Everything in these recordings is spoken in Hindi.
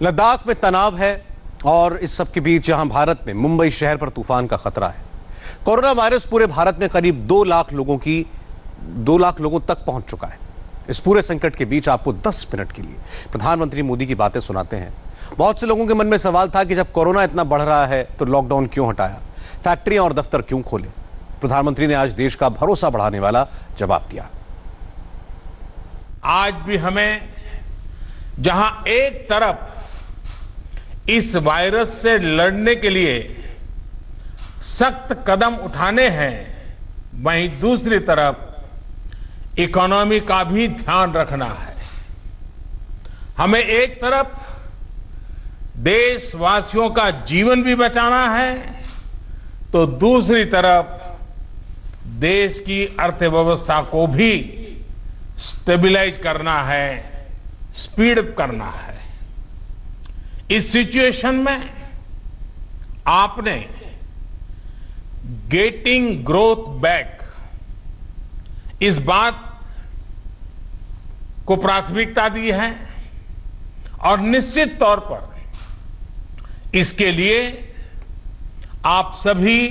लद्दाख में तनाव है और इस सब के बीच जहां भारत में मुंबई शहर पर तूफान का खतरा है। कोरोना वायरस पूरे भारत में करीब 2 लाख लोगों तक पहुंच चुका है। इस पूरे संकट के बीच आपको 10 मिनट के लिए प्रधानमंत्री मोदी की बातें सुनाते हैं। बहुत से लोगों के मन में सवाल था कि जब कोरोना इतना बढ़ रहा है तो लॉकडाउन क्यों हटाया, फैक्ट्रियां और दफ्तर क्यों खोले। प्रधानमंत्री ने आज देश का भरोसा बढ़ाने वाला जवाब दिया। आज भी हमें जहां एक तरफ इस वायरस से लड़ने के लिए सख्त कदम उठाने हैं, वहीं दूसरी तरफ इकोनॉमी का भी ध्यान रखना है। हमें एक तरफ देशवासियों का जीवन भी बचाना है तो दूसरी तरफ देश की अर्थव्यवस्था को भी स्टेबलाइज करना है, स्पीड अप करना है। इस सिचुएशन में आपने गेटिंग ग्रोथ बैक इस बात को प्राथमिकता दी है और निश्चित तौर पर इसके लिए आप सभी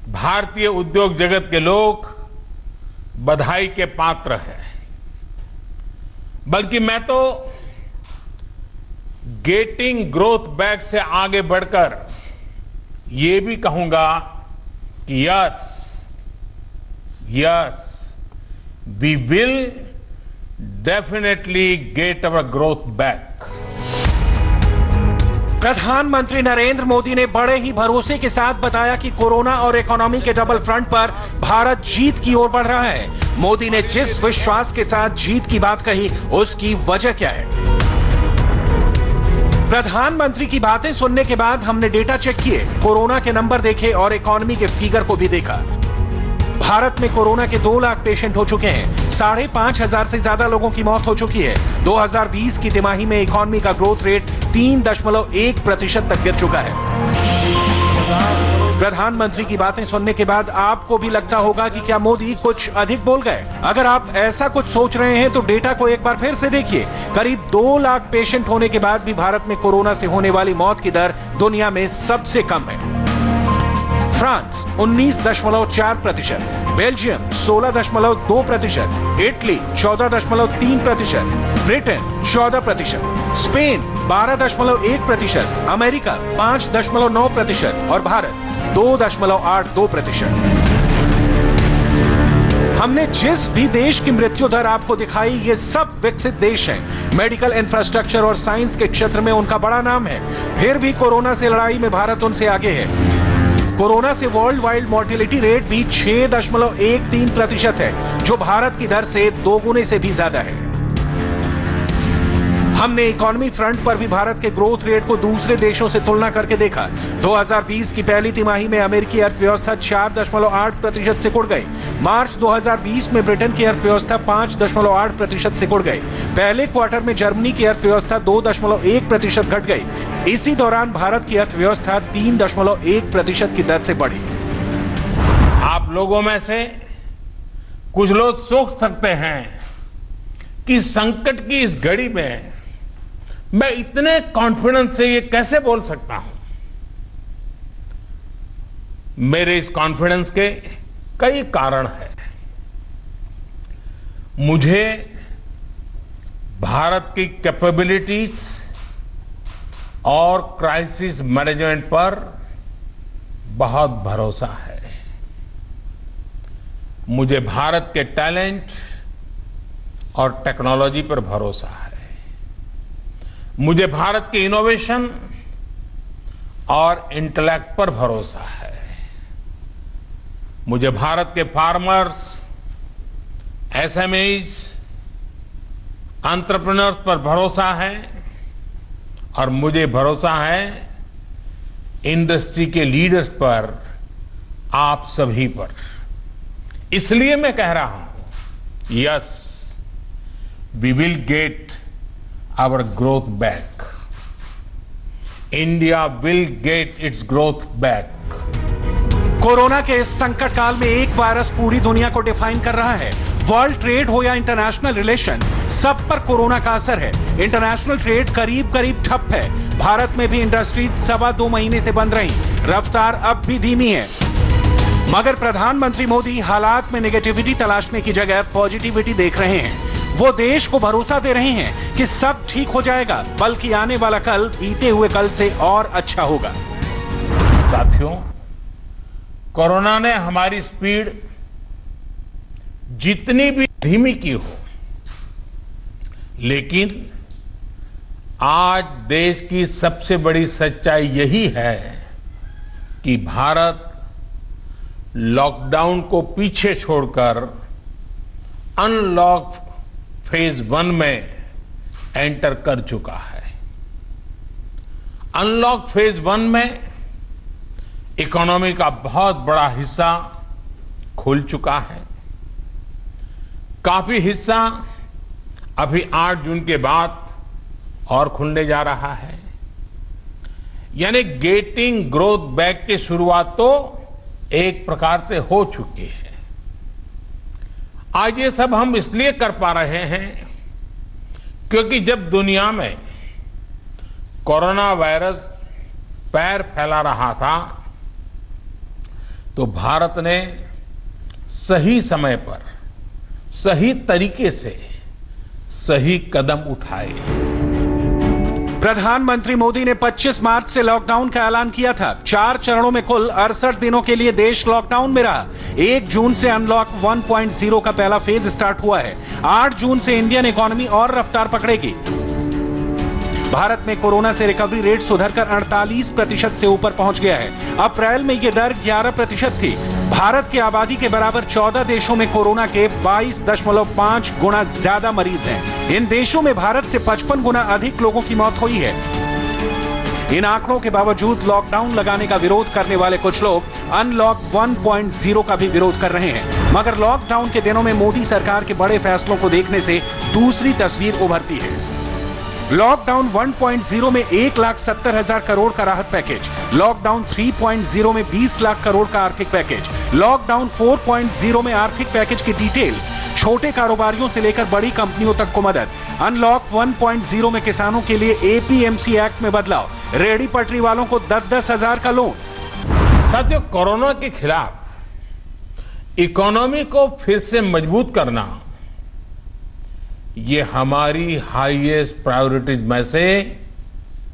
भारतीय उद्योग जगत के लोग बधाई के पात्र हैं। बल्कि मैं तो गेटिंग ग्रोथ बैक से आगे बढ़कर ये भी कहूंगा कि yes we will definitely get our growth back. प्रधानमंत्री नरेंद्र मोदी ने बड़े ही भरोसे के साथ बताया कि कोरोना और इकोनॉमी के डबल फ्रंट पर भारत जीत की ओर बढ़ रहा है। मोदी ने जिस विश्वास के साथ जीत की बात कही, उसकी वजह क्या है? प्रधानमंत्री की बातें सुनने के बाद हमने डेटा चेक किए, कोरोना के नंबर देखे और इकोनॉमी के फिगर को भी देखा। भारत में कोरोना के 2 लाख पेशेंट हो चुके हैं। 5,500 से ज्यादा लोगों की मौत हो चुकी है। 2020 की तिमाही में इकोनॉमी का ग्रोथ रेट 3.1% तक गिर चुका है। प्रधानमंत्री की बातें सुनने के बाद आपको भी लगता होगा कि क्या मोदी कुछ अधिक बोल गए? अगर आप ऐसा कुछ सोच रहे हैं तो डेटा को एक बार फिर से देखिए। करीब 2 लाख पेशेंट होने के बाद भी भारत में कोरोना से होने वाली मौत की दर दुनिया में सबसे कम है। France 19.4%, Belgium 16.2%, Italy 14.3%, Britain 14%, Spain 12.1%, America 5.9% और भारत 2.82%। हमने जिस भी देश की मृत्यु दर आपको दिखाई, ये सब विकसित देश हैं। मेडिकल इंफ्रास्ट्रक्चर और साइंस के क्षेत्र में उनका बड़ा नाम है। फिर भी कोरोना से लड़ाई में भारत उनसे आगे है। कोरोना से वर्ल्ड वाइड मॉर्टिलिटी रेट भी 6.13% है, जो भारत की दर से 2 गुने से भी ज्यादा है। हमने इकोनॉमी फ्रंट पर भी भारत के ग्रोथ रेट को दूसरे देशों से तुलना करके देखा। 2020 की पहली तिमाही में अमेरिकी अर्थव्यवस्था 4.8% से कुड़ गई। मार्च 2020 में ब्रिटेन की अर्थव्यवस्था 5.8% से कुड़ गई। पहले क्वार्टर में जर्मनी की अर्थव्यवस्था 2.1% घट गई। इसी दौरान भारत की अर्थव्यवस्था 3.1% की दर से बढ़ी। आप लोगों में से कुछ लोग सोच सकते हैं कि संकट की इस घड़ी में मैं इतने कॉन्फिडेंस से ये कैसे बोल सकता हूं। मेरे इस कॉन्फिडेंस के कई कारण हैं। मुझे भारत की कैपेबिलिटीज और क्राइसिस मैनेजमेंट पर बहुत भरोसा है। मुझे भारत के टैलेंट और टेक्नोलॉजी पर भरोसा है। मुझे भारत के इनोवेशन और इंटेलेक्ट पर भरोसा है। मुझे भारत के फार्मर्स, एसएमईज, एंटरप्रेन्योर्स पर भरोसा है और मुझे भरोसा है इंडस्ट्री के लीडर्स पर, आप सभी पर। इसलिए मैं कह रहा हूं, yes we will get our growth back. India will get its growth back. Corona के इस संकट काल में एक वायरस पूरी दुनिया को डिफाइन कर रहा है वर्ल्ड ट्रेड हो या इंटरनेशनल रिलेशंस, सब पर कोरोना का असर है। इंटरनेशनल ट्रेड करीब करीब ठप है। भारत में भी इंडस्ट्रीज 2.25 महीने से बंद रही, रफ्तार अब भी धीमी है। मगर प्रधानमंत्री मोदी हालात में नेगेटिविटी तलाशने की जगह पॉजिटिविटी देख रहे हैं। वो देश को भरोसा दे रहे हैं कि सब ठीक हो जाएगा, बल्कि आने वाला कल बीते हुए कल से और अच्छा होगा। साथियों, कोरोना ने हमारी स्पीड जितनी भी धीमी की हो, लेकिन आज देश की सबसे बड़ी सच्चाई यही है कि भारत लॉकडाउन को पीछे छोड़कर अनलॉक फेज 1 में एंटर कर चुका है। अनलॉक फेज 1 में इकोनॉमी का बहुत बड़ा हिस्सा खुल चुका है। काफी हिस्सा अभी 8 जून के बाद और खुलने जा रहा है। यानी गेटिंग ग्रोथ बैक की शुरुआत तो एक प्रकार से हो चुकी है। आज ये सब हम इसलिए कर पा रहे हैं क्योंकि जब दुनिया में कोरोना वायरस पैर फैला रहा था तो भारत ने सही समय पर सही तरीके से सही कदम उठाए। प्रधानमंत्री मोदी ने 25 मार्च से लॉकडाउन का ऐलान किया था। 4 चरणों में कुल 68 दिनों के लिए देश लॉकडाउन में रहा। 1 जून से अनलॉक 1.0 का पहला फेज स्टार्ट हुआ है। 8 जून से इंडियन इकोनॉमी और रफ्तार पकड़ेगी। भारत में कोरोना से रिकवरी रेट सुधरकर 48% से ऊपर पहुंच गया है। अप्रैल में यह दर 11% थी। भारत की आबादी के बराबर 14 देशों में कोरोना के 22.5 गुना ज्यादा मरीज हैं। इन देशों में भारत से 55 गुना अधिक लोगों की मौत हुई है। इन आंकड़ों के बावजूद लॉकडाउन लगाने का विरोध करने वाले कुछ लोग अनलॉक 1.0 का भी विरोद कर रहे हैं। मगर लॉकडाउन के दिनों में मोदी सरकार के बड़े फैसलों को देखने से दूसरी तस्वीर उभरती है। लॉकडाउन 1.0 में 1,70,000 करोड़ का राहत पैकेज, लॉकडाउन 3.0 में 20 लाख करोड़ का आर्थिक पैकेज, लॉकडाउन 4.0 में आर्थिक पैकेज की डिटेल्स, छोटे कारोबारियों से लेकर बड़ी कंपनियों तक को मदद, अनलॉक 1.0 में किसानों के लिए एपीएमसी एक्ट में बदलाव, रेहड़ी पटरी वालों को 10-10 हजार का लोन। साथियों, कोरोना के खिलाफ इकोनॉमी को फिर से मजबूत करना ये हमारी हाईएस्ट प्रायोरिटीज में से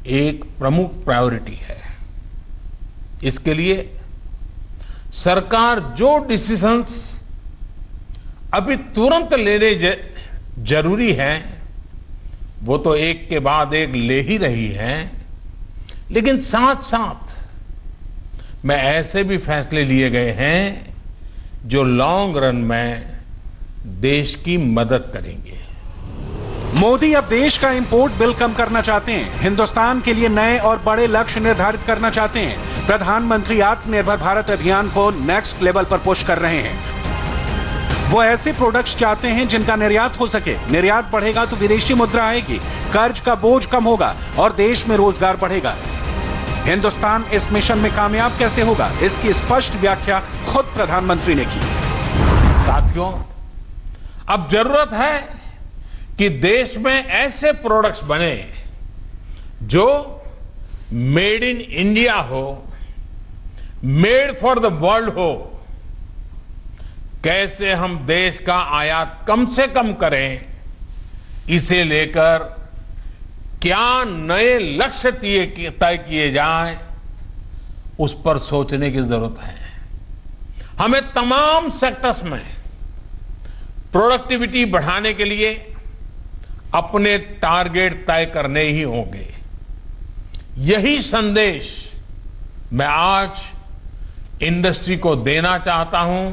एक प्रमुख प्रायोरिटी है। इसके लिए सरकार जो डिसीजंस अभी तुरंत लेने जरूरी है वो तो एक के बाद एक ले ही रही है, लेकिन साथ साथ में ऐसे भी फैसले लिए गए हैं जो लॉन्ग रन में देश की मदद करेंगे। मोदी अब देश का इंपोर्ट बिल कम करना चाहते हैं। हिंदुस्तान के लिए नए और बड़े लक्ष्य निर्धारित करना चाहते हैं। प्रधानमंत्री आत्मनिर्भर भारत अभियान को नेक्स्ट लेवल पर पुश कर रहे हैं। वो ऐसे प्रोडक्ट्स चाहते हैं जिनका निर्यात हो सके। निर्यात बढ़ेगा तो विदेशी मुद्रा आएगी, कर्ज का बोझ कम होगा और देश में रोजगार बढ़ेगा। हिंदुस्तान इस मिशन में कामयाब कैसे होगा, इसकी स्पष्ट व्याख्या खुद प्रधानमंत्री ने की। साथियों, अब जरूरत है कि देश में ऐसे प्रोडक्ट्स बने जो मेड इन इंडिया हो, मेड फॉर द वर्ल्ड हो। कैसे हम देश का आयात कम से कम करें, इसे लेकर क्या नए लक्ष्य तय किए जाएं, उस पर सोचने की जरूरत है। हमें तमाम सेक्टर्स में प्रोडक्टिविटी बढ़ाने के लिए अपने टारगेट तय करने ही होंगे। यही संदेश मैं आज इंडस्ट्री को देना चाहता हूं।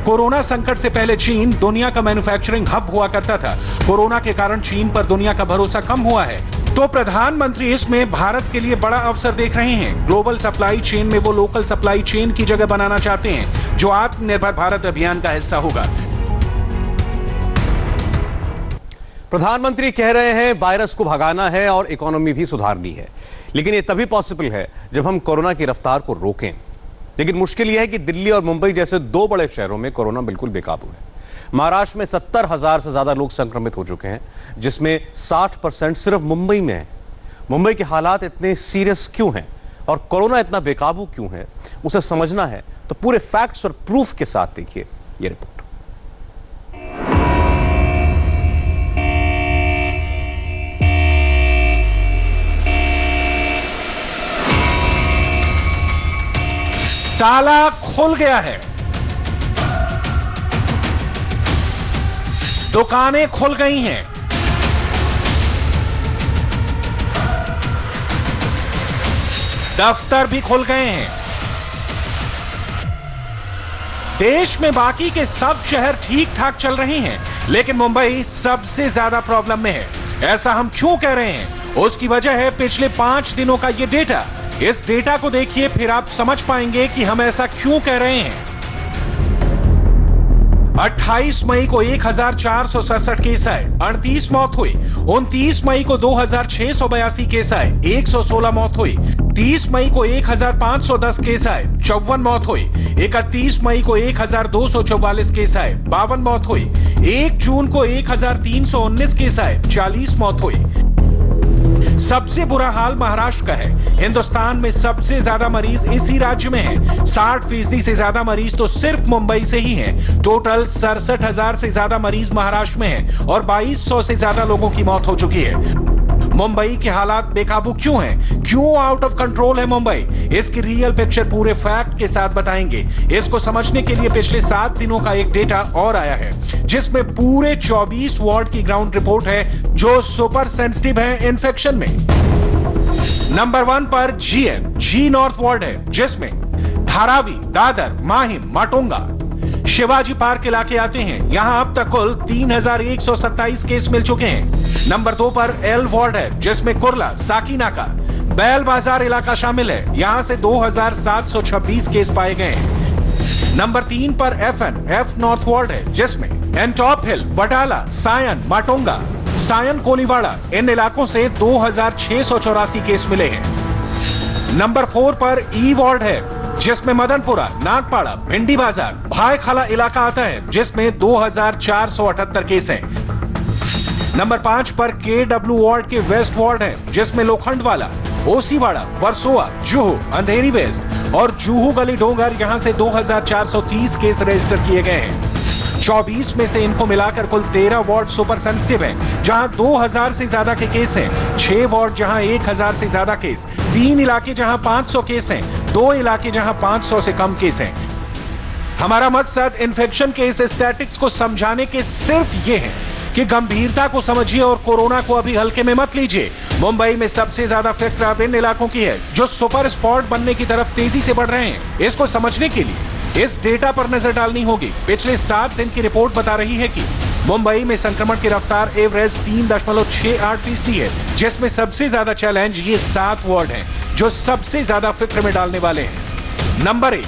कोरोना संकट से पहले चीन दुनिया का मैन्युफैक्चरिंग हब हुआ करता था। कोरोना के कारण चीन पर दुनिया का भरोसा कम हुआ है, तो प्रधानमंत्री इसमें भारत के लिए बड़ा अवसर देख रहे हैं। ग्लोबल सप्लाई चेन में वो लोकल सप्लाई चेन की जगह बनाना चाहते हैं जो आत्मनिर्भर भारत अभियान का हिस्सा होगा। प्रधानमंत्री कह रहे हैं वायरस को भगाना है और इकोनॉमी भी सुधारनी है, लेकिन ये तभी पॉसिबल है जब हम कोरोना की रफ्तार को रोकें। लेकिन मुश्किल यह है कि दिल्ली और मुंबई जैसे 2 बड़े शहरों में कोरोना बिल्कुल बेकाबू है। महाराष्ट्र में 70,000 से ज्यादा लोग संक्रमित हो चुके हैं, जिसमें 60% सिर्फ मुंबई में है। मुंबई के हालात इतने सीरियस क्यों हैं और कोरोना इतना बेकाबू क्यों है, उसे समझना है तो पूरे फैक्ट्स और प्रूफ के साथ देखिए ये रिपोर्ट। ताला खुल गया है, दुकानें खुल गई हैं, दफ्तर भी खुल गए हैं। देश में बाकी के सब शहर ठीक ठाक चल रहे हैं, लेकिन मुंबई सबसे ज्यादा प्रॉब्लम में है। ऐसा हम क्यों कह रहे हैं? उसकी वजह है पिछले 5 दिनों का ये डेटा। इस डेटा को देखिए, फिर आप समझ पाएंगे कि हम ऐसा क्यों कह रहे हैं। 28 मई को 1467 केस आए, 38 मौत हुई। 29 मई को 2682 केस आए, 116 मौत हुई। 30 मई को 1510 केस आए, 54 मौत हुई। 31 मई को 1244 केस आए, 52 मौत हुई। 1 जून को 1319 केस आए, 40 मौत हुई। सबसे बुरा हाल महाराष्ट्र का है। हिंदुस्तान में सबसे ज्यादा मरीज इसी राज्य में हैं। 60% से ज्यादा मरीज तो सिर्फ मुंबई से ही हैं। टोटल 67,000 से ज्यादा मरीज महाराष्ट्र में हैं और 2200 से ज्यादा लोगों की मौत हो चुकी है। मुंबई के हालात बेकाबू क्यों हैं? क्यों आउट ऑफ कंट्रोल है मुंबई? इसकी रियल पिक्चर पूरे फैक्ट के साथ बताएंगे। इसको समझने के लिए पिछले 7 दिनों का एक डेटा और आया है, जिसमें पूरे 24 वार्ड की ग्राउंड रिपोर्ट है जो सुपर सेंसिटिव है इन्फेक्शन में। नंबर 1 पर जी नॉर्थ वार्ड है, जिसमें धारावी, दादर, माहिम, माटुंगा, शिवाजी पार्क इलाके आते हैं। यहां अब तक कुल 3127 केस मिल चुके हैं। नंबर 2 पर एल वार्ड है, जिसमें कुर्ला, साकीनाका, बैल बाजार इलाका शामिल है। यहां से 2726 केस पाए गए हैं। नंबर 3 पर एफ नॉर्थ वार्ड है, जिसमें एंटॉप हिल, वडाला, सायन, माटुंगा, सायन, कोलीवाड़ा, इन इलाकों से 2684 केस मिले हैं। नंबर 4 पर ई वार्ड है, जिसमें मदनपुरा, नागपाड़ा, भिंडी बाजार, भाईखाला इलाका आता है, जिसमें 2478 केस हैं। नंबर 5 पर KW वार्ड के वेस्ट वार्ड है, जिसमें लोखंडवाला, ओसीवाड़ा, बरसोआ, जुहू, अंधेरी वेस्ट और जुहू गली डोंगर, यहां से 2430 केस रजिस्टर किए गए हैं। 24 में से इनको मिलाकर कुल 13 वार्ड सुपर सेंसिटिव हैं, जहां 2000 से ज्यादा के केस हैं। 6 वार्ड जहां 1000 से ज्यादा केस, 3 इलाके जहां 500 केस हैं, 2 इलाके जहां 500 से कम केस हैं। हमारा मकसद इन्फेक्शन के इस स्टैटिक्स को समझाने के सिर्फ ये है कि गंभीरता को समझिए और कोरोना को अभी हल्के में मत लीजिए। मुंबई में सबसे ज्यादा फिक्र अब इन इलाकों की है जो सुपर स्पॉट बनने की तरफ तेजी से बढ़ रहे हैं। इसको समझने के लिए इस डेटा पर नजर डालनी होगी। पिछले 7 दिन की रिपोर्ट बता रही है कि मुंबई में संक्रमण की रफ्तार एवरेज 3.68% है, जिसमें सबसे ज्यादा चैलेंज ये 7 वार्ड हैं जो सबसे ज्यादा फिक्र में डालने वाले हैं। नंबर 1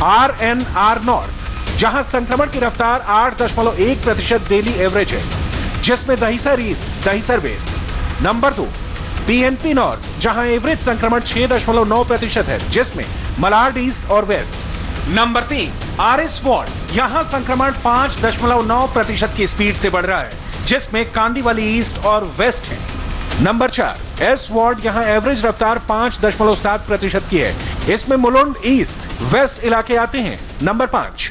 RNR नॉर्थ, जहां संक्रमण की रफ्तार 8.1% डेली एवरेज है, जिसमें Dahisar east, Dahisar west. Number 2 PNP north, जहां एवरेज संक्रमण 6.9% है, जिसमें मलाड ईस्ट और वेस्ट। नंबर 3 RS वार्ड, यहां संक्रमण 5.9% की स्पीड से बढ़ रहा है, जिसमें कांदीवली ईस्ट और वेस्ट है। नंबर 4 S वार्ड, यहां एवरेज रफ्तार 5.7% की है, इसमें मुलुंड ईस्ट, वेस्ट इलाके आते हैं। नंबर 5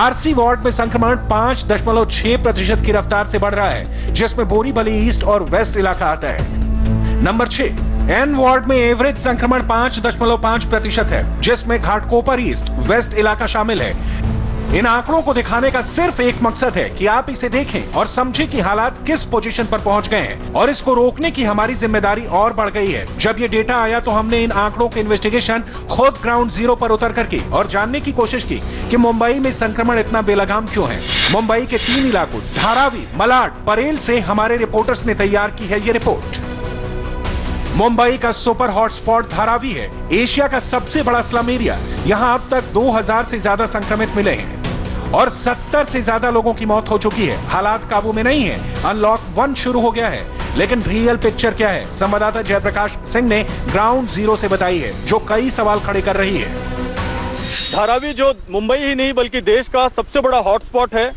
RC वार्ड में संक्रमण 5.6% की रफ्तार से बढ़ रहा है, जिसमें बोरीवली ईस्ट और वेस्ट इलाका आता है। नंबर 6 N वार्ड में एवरेज संक्रमण 5.5% है, जिसमें घाटकोपर ईस्ट, वेस्ट इलाका शामिल है। इन आंकड़ों को दिखाने का सिर्फ एक मकसद है कि आप इसे देखें और समझें कि हालात किस पोजीशन पर पहुंच गए हैं, और इसको रोकने की हमारी जिम्मेदारी और बढ़ गई है। जब ये डेटा आया तो हमने इन आंकड़ों की इन्वेस्टिगेशन खुद ग्राउंड जीरो पर उतर कर की और जानने की कोशिश की कि मुंबई में संक्रमण इतना बेलगाम क्यों है। मुंबई के 3 इलाकों धारावी, मलाड, परेल से हमारे रिपोर्टर्स ने तैयार की है ये रिपोर्ट। मुंबई का सुपर हॉटस्पॉट धारावी है, एशिया का सबसे बड़ा स्लम एरिया। यहां अब तक 2000 से ज्यादा संक्रमित मिले हैं और 70 से ज्यादा लोगों की मौत हो चुकी है। हालात काबू में नहीं है, अनलॉक 1 शुरू हो गया है, लेकिन रियल पिक्चर क्या है, संवाददाता जयप्रकाश सिंह ने ग्राउंड जीरो से बताई है, जो कई सवाल खड़े कर रही है। धारावी जो मुंबई ही नहीं बल्कि देश का सबसे बड़ा हॉटस्पॉट है,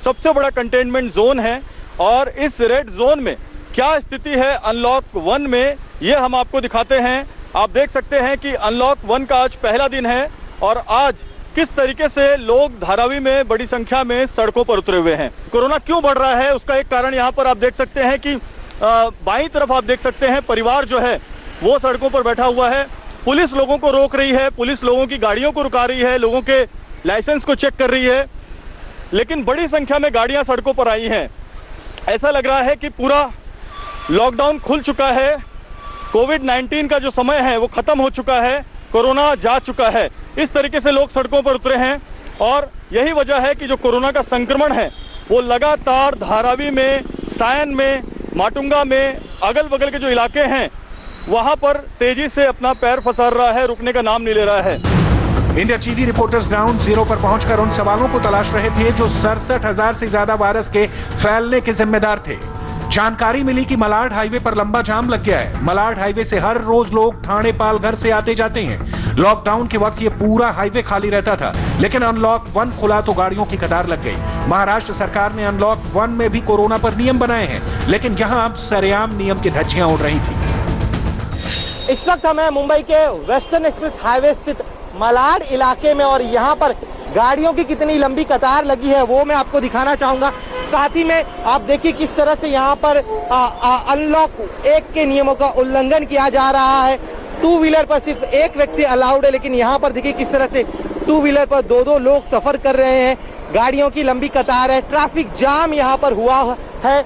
सबसे बड़ा कंटेनमेंट जोन है और इस रेड जोन में क्या स्थिति है अनलॉक 1 में, ये हम आपको दिखाते हैं। आप देख सकते हैं कि अनलॉक 1 का आज पहला दिन है और आज किस तरीके से लोग धारावी में बड़ी संख्या में सड़कों पर उतरे हुए हैं। कोरोना क्यों बढ़ रहा है उसका एक कारण यहाँ पर आप देख सकते हैं कि बाईं तरफ आप देख सकते हैं परिवार जो है वो सड़कों पर बैठा हुआ है। पुलिस लोगों को रोक रही है, पुलिस लोगों की गाड़ियों को रुका रही है, लोगों के लाइसेंस को चेक कर रही है, लेकिन बड़ी संख्या में गाड़ियां सड़कों पर आई हैं। ऐसा लग रहा है कि पूरा लॉकडाउन खुल चुका है, कोविड-19 का जो समय है वो खत्म हो चुका है, कोरोना जा चुका है। इस तरीके से लोग सड़कों पर उतरे हैं और यही वजह है कि जो कोरोना का संक्रमण है वो लगातार धारावी में, सायन में, माटुंगा में, अगल बगल के जो इलाके हैं वहां पर तेजी से अपना पैर पसार रहा है, रुकने का नाम नहीं ले रहा है। India TV reporters ground zero पर पहुंचकर उन सवालों को तलाश रहे थे जो 67,000 से ज्यादा वायरस के फैलने के जिम्मेदार थे। जानकारी मिली कि मलाड हाईवे पर लंबा जाम लग गया है। मलाड हाईवे से हर रोज लोग ठाणे पालघर से आते जाते हैं। लॉकडाउन के वक्त ये पूरा हाईवे खाली रहता था, लेकिन अनलॉक 1 खुला तो गाड़ियों की कतार लग गई। महाराष्ट्र सरकार ने अनलॉक 1 में भी कोरोना पर नियम बनाए हैं, लेकिन यहाँ अब सरेआम नियम की धज्जियां उड़ रही थी। इस वक्त हमें मुंबई के वेस्टर्न एक्सप्रेस हाईवे स्थित मलाड इलाके में और यहाँ पर गाड़ियों की कितनी लंबी कतार लगी है वो मैं आपको दिखाना चाहूंगा। साथ ही में आप देखिए किस तरह से यहाँ पर अनलॉक 1 के नियमों का उल्लंघन किया जा रहा है। 2 व्हीलर पर सिर्फ एक व्यक्ति अलाउड है, लेकिन यहाँ पर देखिए किस तरह से 2 व्हीलर पर 2-2 लोग सफर कर रहे हैं। गाड़ियों की लंबी कतार है, ट्रैफिक जाम यहाँ पर हुआ है।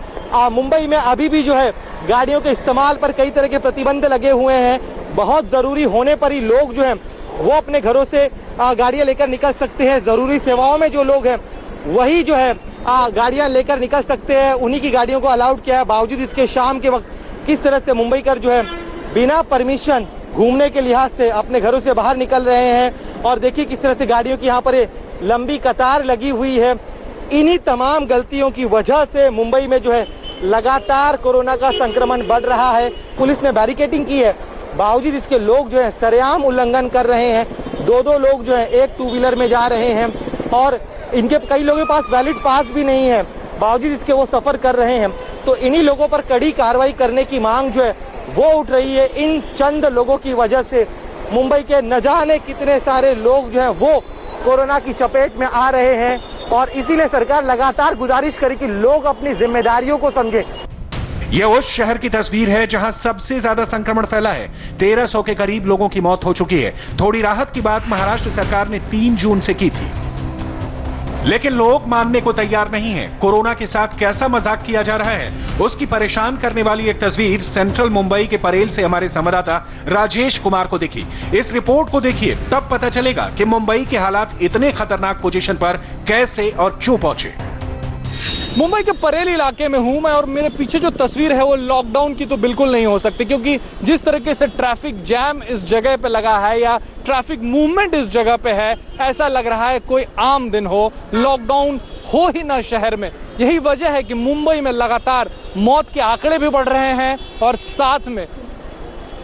मुंबई में अभी भी जो है गाड़ियों के इस्तेमाल पर कई तरह के प्रतिबंध लगे हुए हैं। बहुत जरूरी होने पर ही लोग जो है वो अपने घरों से गाड़ियां लेकर निकल सकते हैं। जरूरी सेवाओं में जो लोग हैं वही जो है गाड़ियां लेकर निकल सकते हैं, उन्हीं की गाड़ियों को अलाउड किया है। बावजूद इसके शाम के वक्त किस तरह से मुंबई कर जो है बिना परमिशन घूमने के लिहाज से अपने घरों से बाहर निकल रहे हैं। और देखिए किस तरह से गाड़ियों की यहाँ पर लंबी कतार लगी हुई है। इन्हीं तमाम गलतियों की वजह से मुंबई में जो है लगातार कोरोना का संक्रमण बढ़ रहा है। पुलिस ने बैरिकेडिंग की है, बावजूद इसके लोग जो है सरेआम उल्लंघन कर रहे हैं। 2-2 लोग जो है एक 2 व्हीलर में जा रहे हैं और इनके कई लोगों के पास वैलिड पास भी नहीं है, बावजूद इसके वो सफर कर रहे हैं। तो इन्हीं लोगों पर कड़ी कार्रवाई करने की मांग जो है वो उठ रही है। इन चंद लोगों की वजह से मुंबई के न जाने कितने सारे लोग जो है वो कोरोना की चपेट में आ रहे हैं और इसीलिए सरकार लगातार गुजारिश करे कि लोग अपनी जिम्मेदारियों को समझे। यह उस शहर की तस्वीर है जहां सबसे ज्यादा संक्रमण फैला है। 1300 के करीब लोगों की मौत हो चुकी है। थोड़ी राहत की बात महाराष्ट्र सरकार ने 3 जून से की थी, लेकिन लोग मानने को तैयार नहीं हैं। कोरोना के साथ कैसा मजाक किया जा रहा है, उसकी परेशान करने वाली एक तस्वीर सेंट्रल मुंबई के परेल से हमारे संवाददाता राजेश कुमार को दिखी। इस रिपोर्ट को देखिए, तब पता चलेगा कि मुंबई के हालात इतने खतरनाक पोजीशन पर कैसे और क्यों पहुंचे। मुंबई के परेल इलाके में हूं मैं और मेरे पीछे जो तस्वीर है वो लॉकडाउन की तो बिल्कुल नहीं हो सकती, क्योंकि जिस तरीके से ट्रैफिक जैम इस जगह पे लगा है या ट्रैफिक मूवमेंट इस जगह पे है, ऐसा लग रहा है कोई आम दिन हो, लॉकडाउन हो ही ना शहर में। यही वजह है कि मुंबई में लगातार मौत के आंकड़े भी बढ़ रहे हैं और साथ में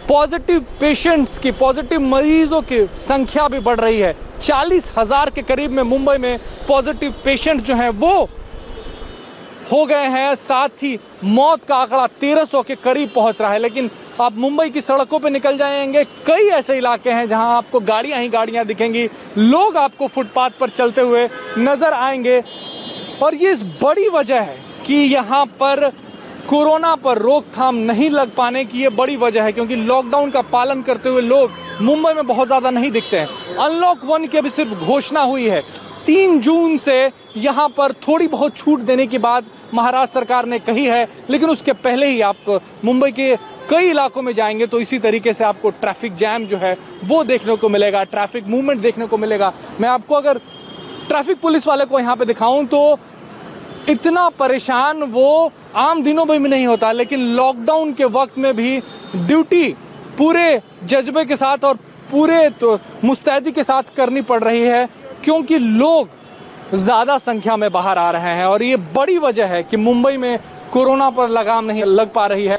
पॉजिटिव पेशेंट्स की, पॉजिटिव मरीजों की संख्या भी बढ़ रही है। 40,000 के करीब में मुंबई में पॉजिटिव पेशेंट जो हैं वो हो गए हैं। साथ ही मौत का आंकड़ा 1300 के करीब पहुंच रहा है। लेकिन आप मुंबई की सड़कों पे निकल जाएंगे, कई ऐसे इलाके हैं जहां आपको गाड़ियां ही गाड़ियां दिखेंगी, लोग आपको फुटपाथ पर चलते हुए नजर आएंगे। और ये इस बड़ी वजह है कि यहाँ पर कोरोना पर रोकथाम नहीं लग पाने की ये बड़ी वजह है, क्योंकि लॉकडाउन का पालन करते हुए लोग मुंबई में बहुत ज़्यादा नहीं दिखते हैं। अनलॉक 1 की अभी सिर्फ घोषणा हुई है। 3 जून से यहाँ पर थोड़ी बहुत छूट देने की बात महाराष्ट्र सरकार ने कही है, लेकिन उसके पहले ही आप मुंबई के कई इलाकों में जाएंगे तो इसी तरीके से आपको ट्रैफिक जैम जो है वो देखने को मिलेगा, ट्रैफिक मूवमेंट देखने को मिलेगा। मैं आपको अगर ट्रैफिक पुलिस वाले को यहाँ पे दिखाऊं तो इतना परेशान वो आम दिनों में भी नहीं होता, लेकिन लॉकडाउन के वक्त में भी ड्यूटी पूरे जज्बे के साथ और पूरे तो मुस्तैदी के साथ करनी पड़ रही है, क्योंकि लोग ज्यादा संख्या में बाहर आ रहे हैं। और ये बड़ी वजह है कि मुंबई में कोरोना पर लगाम नहीं लग पा रही है।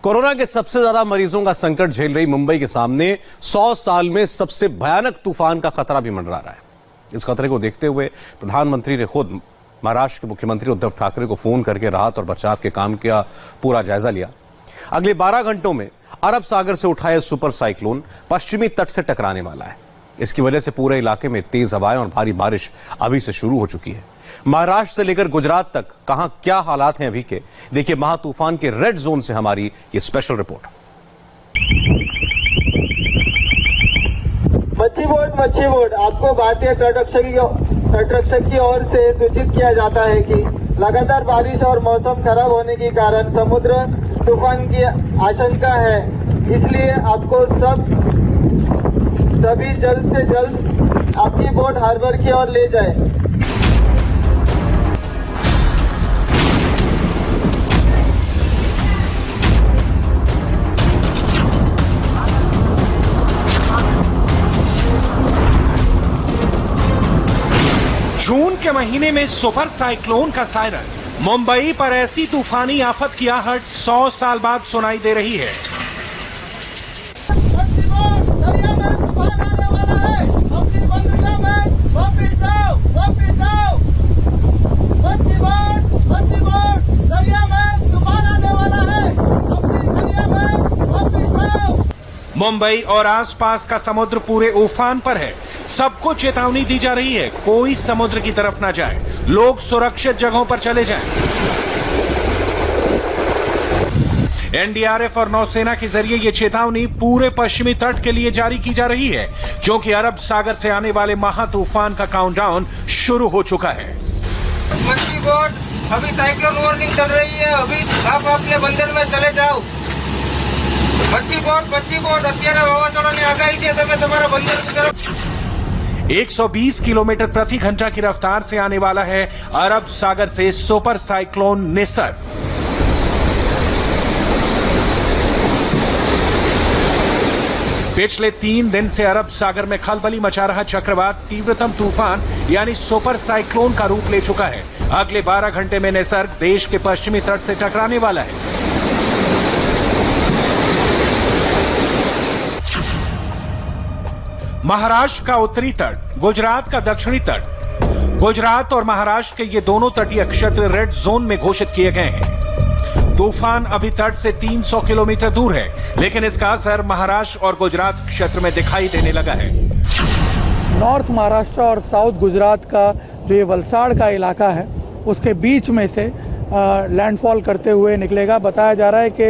कोरोना के सबसे ज्यादा मरीजों का संकट झेल रही मुंबई के सामने 100 साल में सबसे भयानक तूफान का खतरा भी मंडरा रहा है। इस खतरे को देखते हुए प्रधानमंत्री ने खुद महाराष्ट्र के मुख्यमंत्री उद्धव ठाकरे को फोन करके राहत और बचाव के काम का पूरा जायजा लिया। अगले 12 घंटों में अरब सागर से उठा यह सुपर साइक्लोन पश्चिमी तट से टकराने वाला है। इसकी वजह से पूरे इलाके में तेज हवाएं और भारी बारिश अभी से शुरू हो चुकी है। महाराष्ट्र से लेकर गुजरात तक कहां क्या हालात हैं अभी के, देखिए महा तूफान के रेड जोन से हमारी ये स्पेशल रिपोर्ट। मच्छी बोट आपको भारतीय तटरक्षक की ओर से सूचित किया जाता है कि लगातार बारिश और मौसम खराब होने के कारण समुद्र तूफान की आशंका है, इसलिए आपको सभी जल्द से जल्द आपकी बोट हार्बर की ओर ले जाए। जून के महीने में सुपर साइक्लोन का सायरन मुंबई पर ऐसी तूफानी आफत की आहट 100 साल बाद सुनाई दे रही है। मुंबई और आसपास का समुद्र पूरे उफान पर है। सबको चेतावनी दी जा रही है, कोई समुद्र की तरफ ना जाए, लोग सुरक्षित जगहों पर चले जाएं। एनडीआरएफ और नौसेना के जरिए ये चेतावनी पूरे पश्चिमी तट के लिए जारी की जा रही है, क्योंकि अरब सागर से आने वाले महा तूफान का काउंटडाउन शुरू हो चुका है। मच्छी बोट अभी साइक्लोन वार्निंग चल रही है, अभी आप अपने बंदर में चले जाओ। मच्छी बोट અત્યારે વાવાઝોડાની આગાહી છે, તમે તમારા બંદર की तरफ 120 किलोमीटर प्रति घंटा की रफ्तार से आने वाला है अरब सागर से सुपर साइक्लोन निसर्ग। पिछले 3 दिन से अरब सागर में खलबली मचा रहा चक्रवात तीव्रतम तूफान यानी सुपर साइक्लोन का रूप ले चुका है। अगले 12 घंटे में निसर्ग देश के पश्चिमी तट से टकराने वाला है। महाराष्ट्र का उत्तरी तट, गुजरात का दक्षिणी तट, गुजरात और महाराष्ट्र के ये दोनों तटीय क्षेत्र रेड जोन में घोषित किए गए हैं। तूफान अभी तट से 300 किलोमीटर दूर है, लेकिन इसका असर महाराष्ट्र और गुजरात क्षेत्र में दिखाई देने लगा है। नॉर्थ महाराष्ट्र और साउथ गुजरात का जो ये वलसाड़ का इलाका है, उसके बीच में से लैंडफॉल करते हुए निकलेगा। बताया जा रहा है कि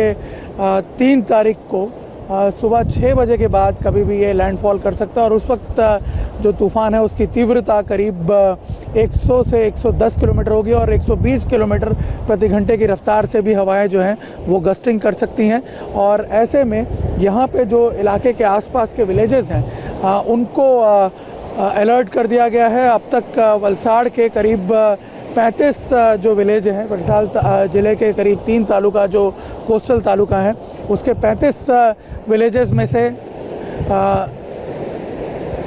3 तारीख को सुबह 6 बजे के बाद कभी भी ये लैंडफॉल कर सकता है और उस वक्त जो तूफान है उसकी तीव्रता करीब 100 से 110 किलोमीटर होगी और 120 किलोमीटर प्रति घंटे की रफ्तार से भी हवाएं जो हैं वो गस्टिंग कर सकती हैं। और ऐसे में यहाँ पे जो इलाके के आसपास के विलेजेस हैं उनको अलर्ट कर दिया गया है। अब तक वलसाड़ के करीब 35 जो विलेज हैं, वलसाड़ जिले के करीब 3 तालुका जो कोस्टल तालुका है उसके 35 विलेजेस में से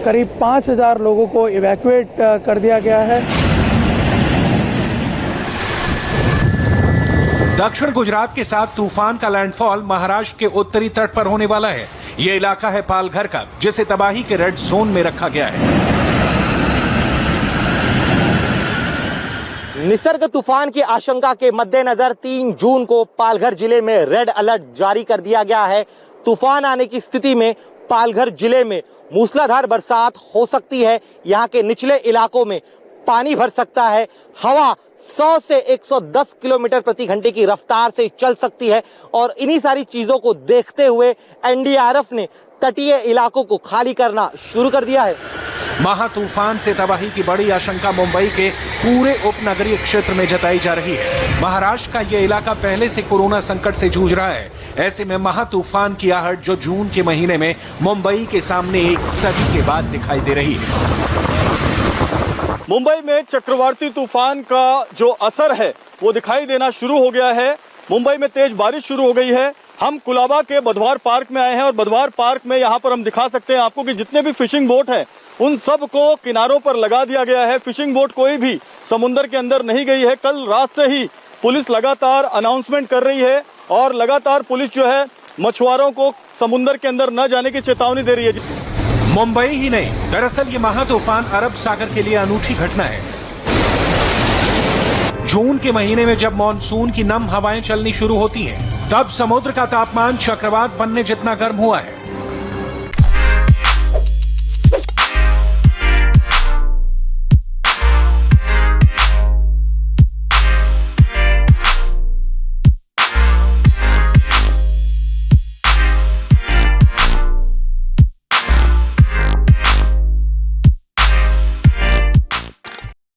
करीब 5000 लोगों को इवैक्यूएट कर दिया गया है। दक्षिण गुजरात के साथ तूफान का लैंडफॉल महाराष्ट्र के उत्तरी तट पर होने वाला है। ये इलाका है पालघर का, जिसे तबाही के रेड जोन में रखा गया है। निसर्ग तूफान की आशंका के मद्देनजर 3 जून को पालघर जिले में रेड अलर्ट जारी कर दिया गया है। तूफान आने की स्थिति में पालघर जिले में मूसलाधार बरसात हो सकती है। यहाँ के निचले इलाकों में पानी भर सकता है। हवा 100 से 110 किलोमीटर प्रति घंटे की रफ्तार से चल सकती है और इन्हीं सारी चीजों को देखते हुए एनडीआरएफ ने तटीय इलाकों को खाली करना शुरू कर दिया है। महा तूफान से तबाही की बड़ी आशंका मुंबई के पूरे उपनगरीय क्षेत्र में जताई जा रही है। महाराष्ट्र का यह इलाका पहले से कोरोना संकट से जूझ रहा है। ऐसे में महा तूफान की आहट जो जून के महीने में मुंबई के सामने एक सदी के बाद दिखाई दे रही है। मुंबई में चक्रवाती तूफान का जो असर है वो दिखाई देना शुरू हो गया है। मुंबई में तेज बारिश शुरू हो गई है। हम कुलाबा के बधवार पार्क में आए हैं और बधवार पार्क में यहाँ पर हम दिखा सकते हैं आपको कि जितने भी फिशिंग बोट हैं उन सब को किनारों पर लगा दिया गया है। फिशिंग बोट कोई भी समुद्र के अंदर नहीं गई है। कल रात से ही पुलिस लगातार अनाउंसमेंट कर रही है और लगातार पुलिस जो है मछुआरों को समुद्र के अंदर न जाने की चेतावनी दे रही है। मुंबई ही नहीं, दरअसल ये महा तूफान अरब सागर के लिए अनूठी घटना है। जून के महीने में जब मॉनसून की नम हवाएं चलनी शुरू होती हैं, तब समुद्र का तापमान चक्रवात बनने जितना गर्म हुआ है।